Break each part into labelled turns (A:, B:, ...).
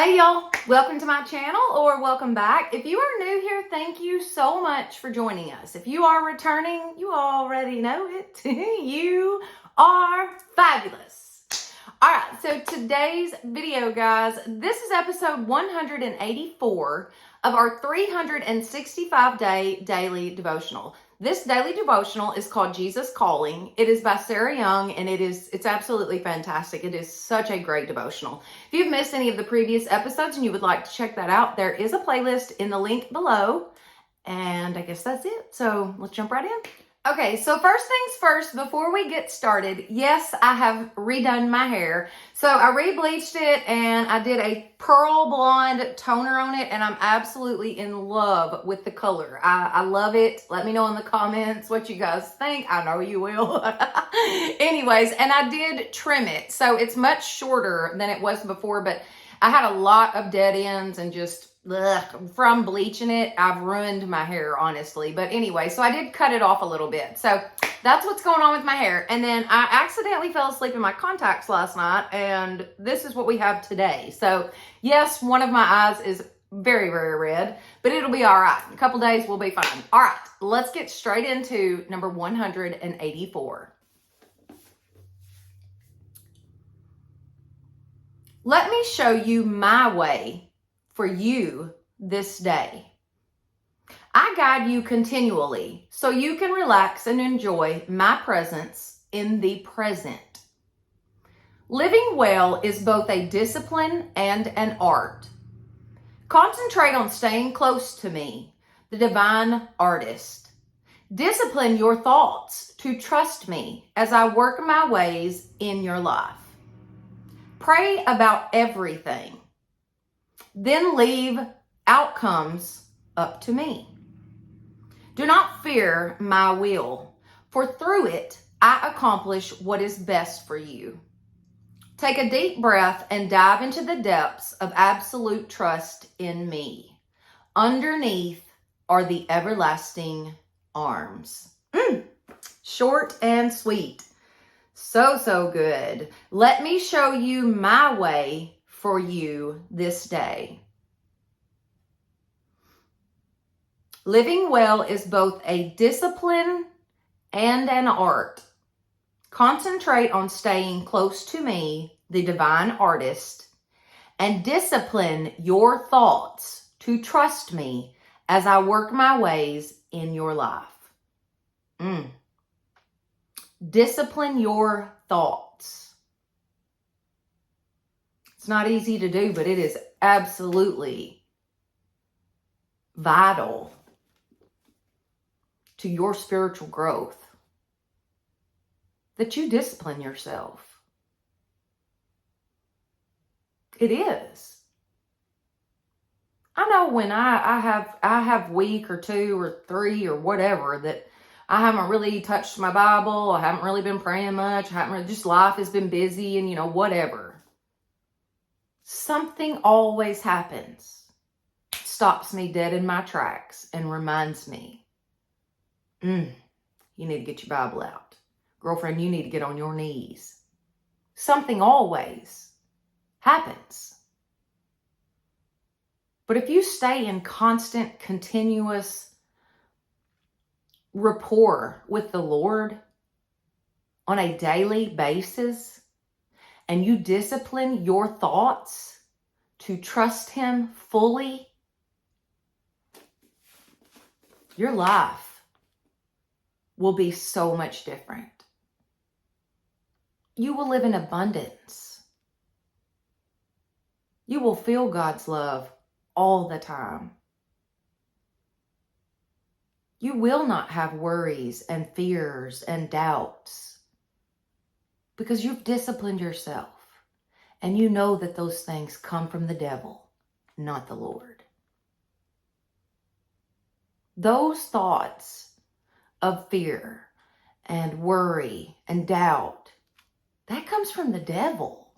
A: Hey y'all, welcome to my channel or welcome back. If you are new here, thank you so much for joining us. If you are returning, you already know it. You are fabulous. All right, so today's video, guys, this is episode 184 of our 365-day daily devotional. This daily devotional is called Jesus Calling. It is by Sarah Young, and it's absolutely fantastic. It is such a great devotional. If you've missed any of the previous episodes and you would like to check that out, there is a playlist in the link below. And I guess that's it. So let's jump right in. Okay, so first things first, before we get started, yes, I have redone my hair. So I re-bleached it and I did a pearl blonde toner on it, and I'm absolutely in love with the color. I love it. Let me know in the comments what you guys think. I know you will. Anyways, and I did trim it. So it's much shorter than it was before, but I had a lot of dead ends and just from bleaching it, I've ruined my hair, honestly. But anyway, so I did cut it off a little bit. So that's what's going on with my hair. And then I accidentally fell asleep in my contacts last night, and this is what we have today. So yes, one of my eyes is very, very red, but it'll be all right. In a couple days, we'll be fine. All right, let's get straight into number 184. Let me show you my way for you this day. I guide you continually so you can relax and enjoy my presence in the present. Living well is both a discipline and an art. Concentrate on staying close to me, the divine artist. Discipline your thoughts to trust me as I work my ways in your life. Pray about everything. Then leave outcomes up to me. Do not fear my will, for through it I accomplish what is best for you. Take a deep breath and dive into the depths of absolute trust in me. Underneath are the everlasting arms. Short and sweet. So good. Let me show you my way for you this day. Living well is both a discipline and an art. Concentrate on staying close to me, the divine artist, and discipline your thoughts to trust me as I work my ways in your life. Discipline your thoughts. It's not easy to do, but it is absolutely vital to your spiritual growth that you discipline yourself. It is. I know when I have week or two or three or whatever that I haven't really touched my Bible. I haven't really been praying much. Just life has been busy and whatever. Something always happens, stops me dead in my tracks and reminds me, you need to get your Bible out. Girlfriend, you need to get on your knees. Something always happens. But if you stay in constant, continuous rapport with the Lord on a daily basis, and you discipline your thoughts to trust Him fully, your life will be so much different. You will live in abundance. You will feel God's love all the time. You will not have worries and fears and doubts because you've disciplined yourself and you know that those things come from the devil, not the Lord. Those thoughts of fear and worry and doubt, that comes from the devil.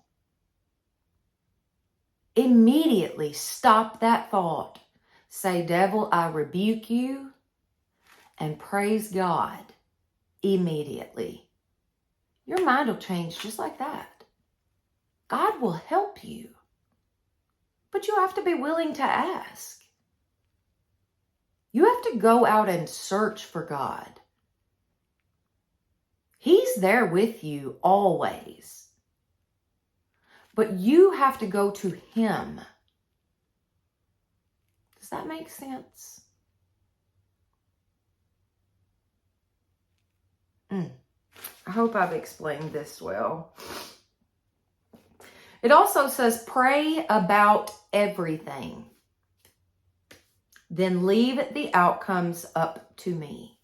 A: Immediately stop that thought. Say, devil, I rebuke you, and praise God immediately. Your mind will change just like that. God will help you. But you have to be willing to ask. You have to go out and search for God. He's there with you always. But you have to go to Him. Does that make sense? I hope I've explained this well. It also says, pray about everything. Then leave the outcomes up to me.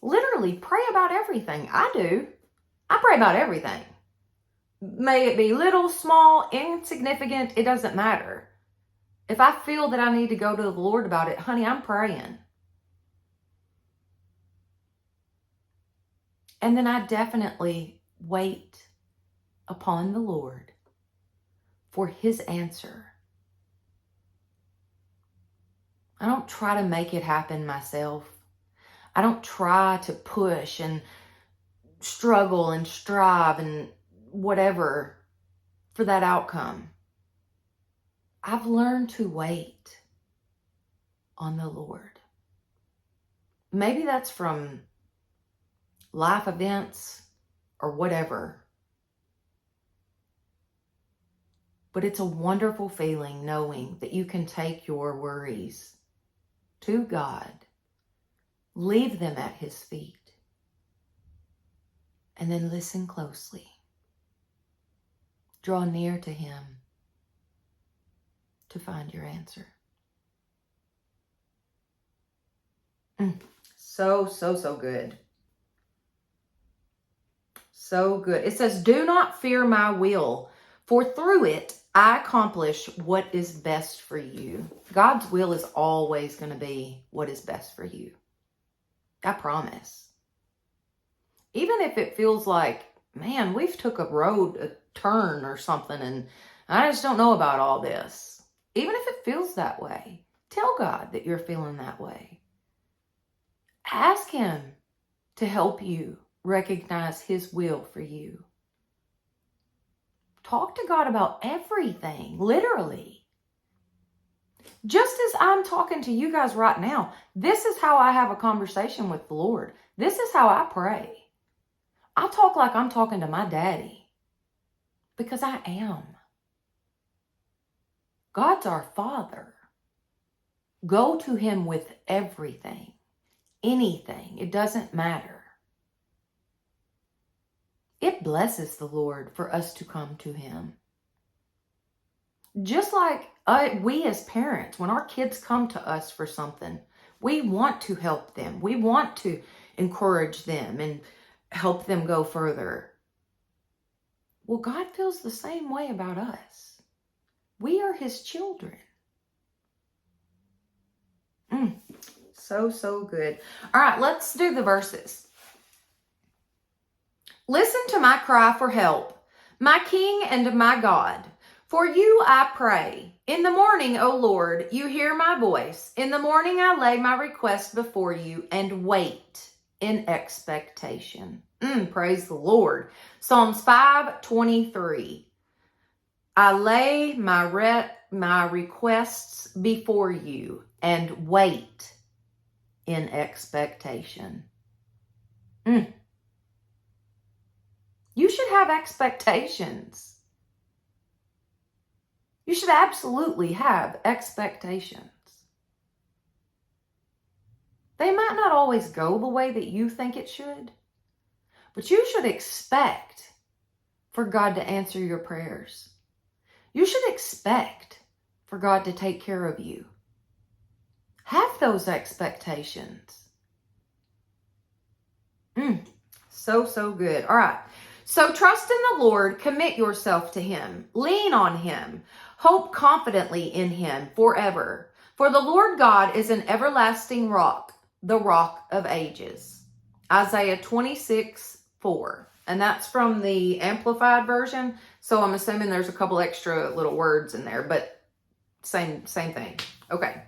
A: Literally, pray about everything. I do. I pray about everything. May it be little, small, insignificant, it doesn't matter. If I feel that I need to go to the Lord about it, honey, I'm praying. And then I definitely wait upon the Lord for His answer. I don't try to make it happen myself. I don't try to push and struggle and strive and whatever for that outcome. I've learned to wait on the Lord. Maybe that's from life events or whatever. But it's a wonderful feeling knowing that you can take your worries to God, leave them at His feet, and then listen closely. Draw near to Him to find your answer. So good. So good. It says, do not fear my will, for through it I accomplish what is best for you. God's will is always going to be what is best for you. I promise. Even if it feels like, man, we've took a turn or something, and I just don't know about all this. Even if it feels that way, tell God that you're feeling that way. Ask Him to help you recognize His will for you. Talk to God about everything, literally. Just as I'm talking to you guys right now, this is how I have a conversation with the Lord. This is how I pray. I talk like I'm talking to my daddy, because I am. God's our Father. Go to Him with everything, anything. It doesn't matter. It blesses the Lord for us to come to Him. Just like we as parents, when our kids come to us for something, we want to help them. We want to encourage them and help them go further. Well, God feels the same way about us. We are His children. So good. All right, let's do the verses. Listen to my cry for help, my King and my God. For you I pray. In the morning, O Lord, you hear my voice. In the morning I lay my request before you and wait in expectation. Praise the Lord. Psalms 5:23. I lay my requests before you and wait in expectation. You should have expectations. You should absolutely have expectations. They might not always go the way that you think it should, but you should expect for God to answer your prayers. You should expect for God to take care of you. Have those expectations. So good. All right. So trust in the Lord, commit yourself to Him, lean on Him, hope confidently in Him forever. For the Lord God is an everlasting rock, the rock of ages. Isaiah 26:4. And that's from the Amplified version. So I'm assuming there's a couple extra little words in there, but same thing. Okay.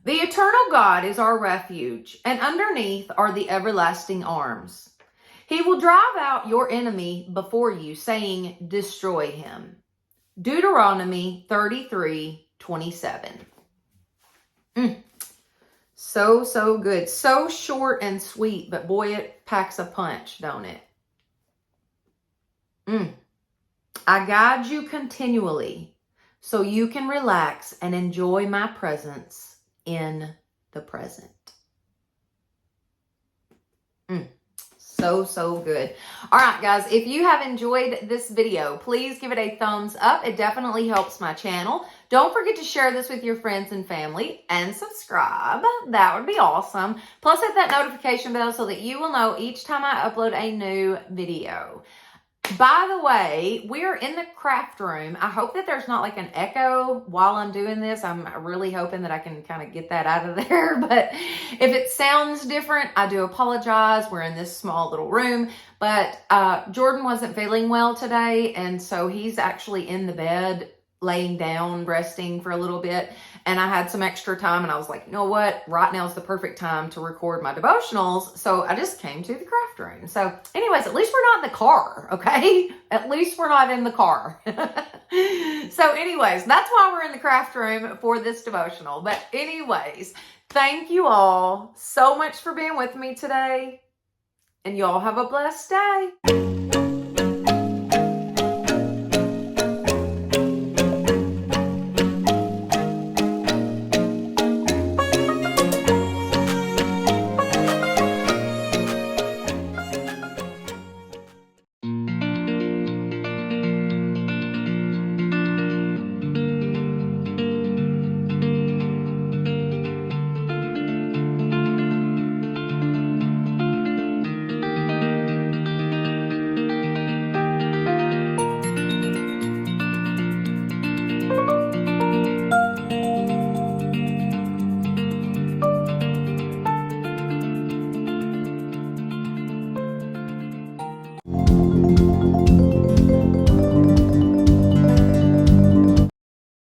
A: The eternal God is our refuge, and underneath are the everlasting arms. He will drive out your enemy before you, saying, destroy him. Deuteronomy 33:27. So, so good. So short and sweet, but boy, it packs a punch, don't it? I guide you continually so you can relax and enjoy my presence in the present. So, so good. All right, guys, if you have enjoyed this video, please give it a thumbs up. It definitely helps my channel. Don't forget to share this with your friends and family and subscribe. That would be awesome. Plus, hit that notification bell so that you will know each time I upload a new video. By the way, we're in the craft room. I hope that there's not like an echo while I'm doing this. I'm really hoping that I can kind of get that out of there. But if it sounds different, I do apologize. We're in this small little room. But Jordan wasn't feeling well today. And so he's actually in the bed, laying down, resting for a little bit. And I had some extra time and I was like, you know what? Right now is the perfect time to record my devotionals. So I just came to the craft room. So anyways, at least we're not in the car, okay? At least we're not in the car. So anyways, that's why we're in the craft room for this devotional. But anyways, thank you all so much for being with me today. And y'all have a blessed day.